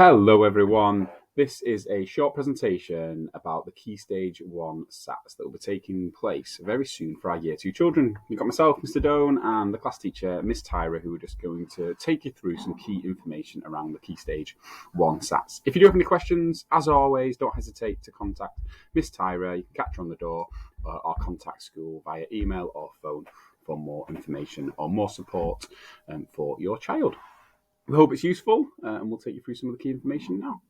Hello everyone, this is a short presentation about the Key Stage 1 SATs that will be taking place very soon for our Year 2 children. You've got myself, Mr. Doan, and the class teacher, Miss Tyra, who are just going to take you through some key information around the Key Stage 1 SATs. If you do have any questions, as always, don't hesitate to contact Miss Tyra. You can catch her on the door or contact school via email or phone for more information or more support for your child. We hope it's useful, and we'll take you through some of the key information now.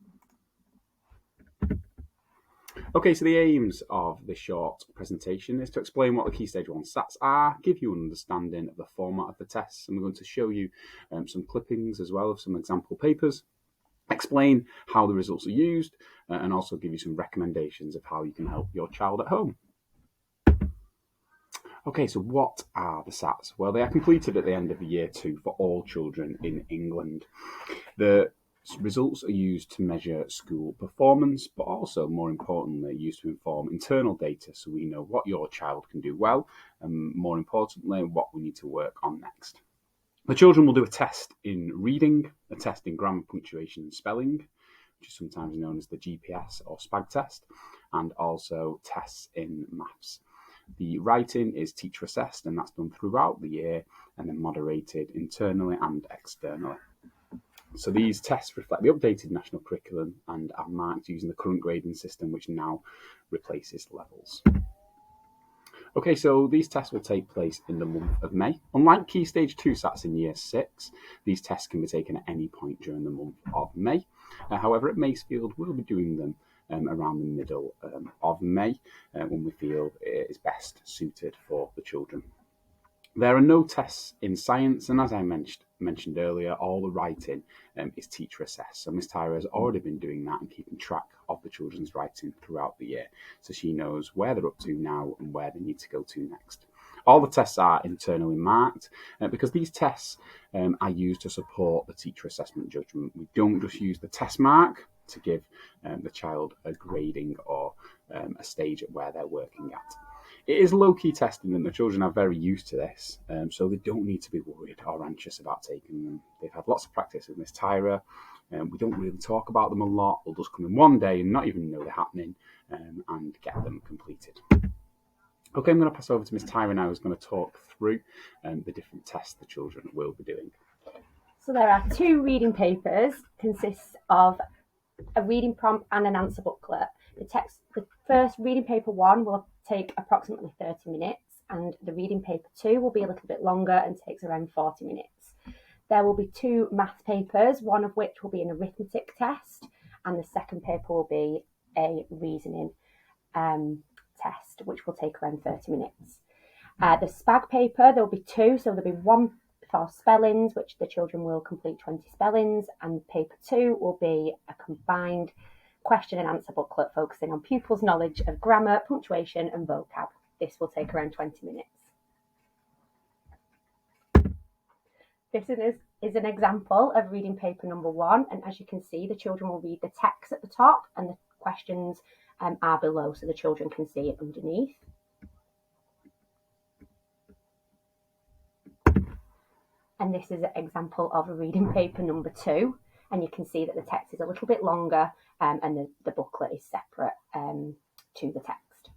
Okay, so the aims of this short presentation is to explain what the Key Stage 1 SATs are, give you an understanding of the format of the tests, and we're going to show you some clippings as well of some example papers, explain how the results are used, and also give you some recommendations of how you can help your child at home. Okay, so what are the SATs? Well, they are completed at the end of the Year 2 for all children in England. The results are used to measure school performance, but also, more importantly, used to inform internal data so we know what your child can do well, and more importantly, what we need to work on next. The children will do a test in reading, a test in grammar, punctuation and spelling, which is sometimes known as the GPS or SPAG test, and also tests in maths. The writing is teacher assessed, and that's done throughout the year and then moderated internally and externally. So these tests reflect the updated national curriculum and are marked using the current grading system, which now replaces levels. Okay, so these tests will take place in the month of May. Unlike Key Stage 2 SATs in Year 6, these tests can be taken at any point during the month of May. However, at Masefield, we'll be doing them around the middle of May when we feel it is best suited for the children. There are no tests in science, and as I mentioned earlier, all the writing is teacher assessed. So Miss Tyra has already been doing that and keeping track of the children's writing throughout the year, so she knows where they're up to now and where they need to go to next. All the tests are internally marked because these tests are used to support the teacher assessment judgment. We don't just use the test mark to give the child a grading or a stage at where they're working at. It is low-key testing, and the children are very used to this, so they don't need to be worried or anxious about taking them. They've had lots of practice with Miss Tyra. We don't really talk about them a lot. They'll just come in one day and not even know they're happening and get them completed. Okay, I'm going to pass over to Miss Tyra now, who's going to talk through the different tests the children will be doing. So there are two reading papers, consists of a reading prompt and an answer booklet. The first reading paper 1 will take approximately 30 minutes, and the reading paper 2 will be a little bit longer and takes around 40 minutes. There will be 2 math papers, one of which will be an arithmetic test, and the second paper will be a reasoning test, which will take around 30 minutes. The SPAG paper, there will be 2, so there'll be one for spellings, which the children will complete 20 spellings, and paper 2 will be a combined question and answer booklet focusing on pupils' knowledge of grammar, punctuation and vocab. This will take around 20 minutes. This is an example of reading paper number 1, and as you can see, the children will read the text at the top and the questions are below, so the children can see it underneath. And this is an example of a reading paper number 2, and you can see that the text is a little bit longer and the booklet is separate to the text.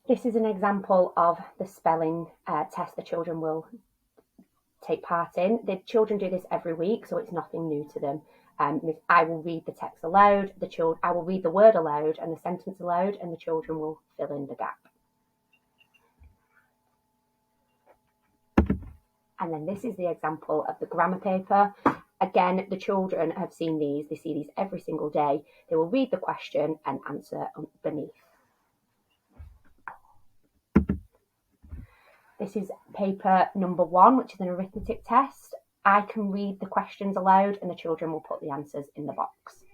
This is an example of the spelling test the children will take part in. The children do this every week, so it's nothing new to them. I will read the text aloud, I will read the word aloud and the sentence aloud, and the children will fill in the gap. And then this is the example of the grammar paper. Again, the children have seen these. They see these every single day. They will read the question and answer beneath. This is paper number 1, which is an arithmetic test. I can read the questions aloud and the children will put the answers in the box.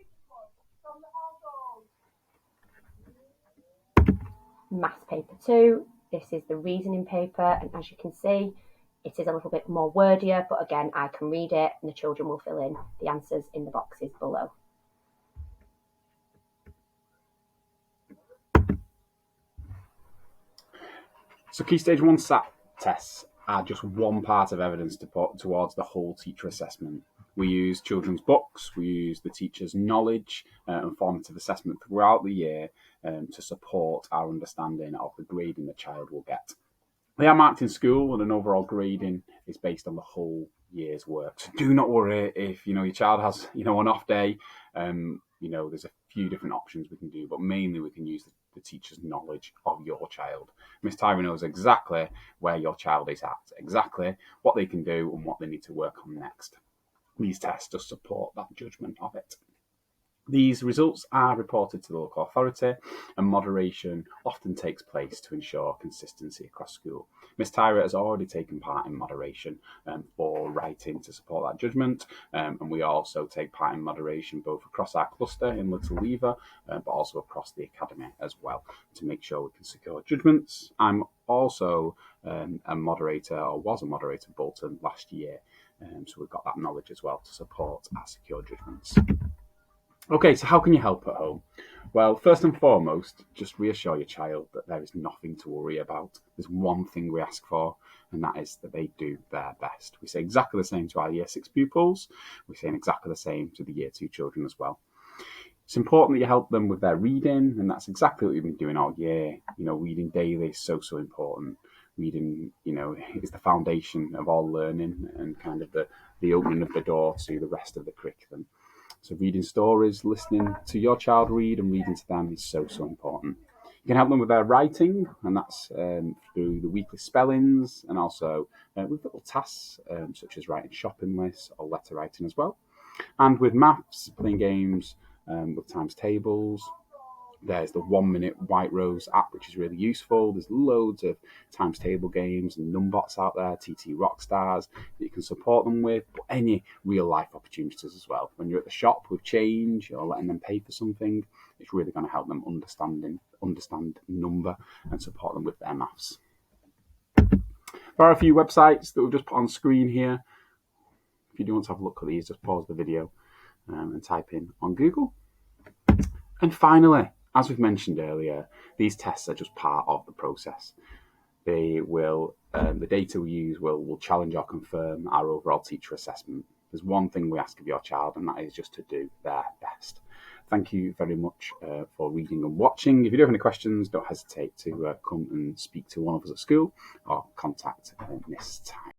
Maths paper 2. This is the reasoning paper, and as you can see, it is a little bit more wordier, but again, I can read it and the children will fill in the answers in the boxes below. So Key Stage 1 SAT tests are just one part of evidence to put towards the whole teacher assessment. We use children's books, we use the teacher's knowledge and formative assessment throughout the year to support our understanding of the grading the child will get. They are marked in school, and an overall grading is based on the whole year's work. So do not worry if your child has an off day. There's a few different options we can do, but mainly we can use the teacher's knowledge of your child. Miss Tyra knows exactly where your child is at, exactly what they can do and what they need to work on next. These tests just support that judgment of it. These results are reported to the local authority, and moderation often takes place to ensure consistency across school. Miss Tyra has already taken part in moderation for writing to support that judgment, and we also take part in moderation both across our cluster in Little Lever, but also across the academy as well, to make sure we can secure judgments. I'm also a moderator, or was a moderator, at Bolton last year, so we've got that knowledge as well to support our secure judgments. Okay, so how can you help at home? Well, first and foremost, just reassure your child that there is nothing to worry about. There's one thing we ask for, and that is that they do their best. We say exactly the same to our Year 6 pupils. We say exactly the same to the Year 2 children as well. It's important that you help them with their reading, and that's exactly what we've been doing all year. Reading daily is so important. Reading, is the foundation of all learning and kind of the opening of the door to the rest of the curriculum. So reading stories, listening to your child read and reading to them is so important. You can help them with their writing, and that's through the weekly spellings, and also with little tasks such as writing shopping lists or letter writing as well. And with maths, playing games with times tables. There's the 1 Minute White Rose app, which is really useful. There's loads of times table games and numbots out there, TT Rockstars, that you can support them with, but any real life opportunities as well. When you're at the shop with change or letting them pay for something, it's really going to help them understand number and support them with their maths. There are a few websites that we've just put on screen here. If you do want to have a look at these, just pause the video and type in on Google. And finally, as we've mentioned earlier, these tests are just part of the process. They will, the data we use will challenge or confirm our overall teacher assessment. There's one thing we ask of your child, and that is just to do their best. Thank you very much for reading and watching. If you do have any questions, don't hesitate to come and speak to one of us at school or contact Miss Ty.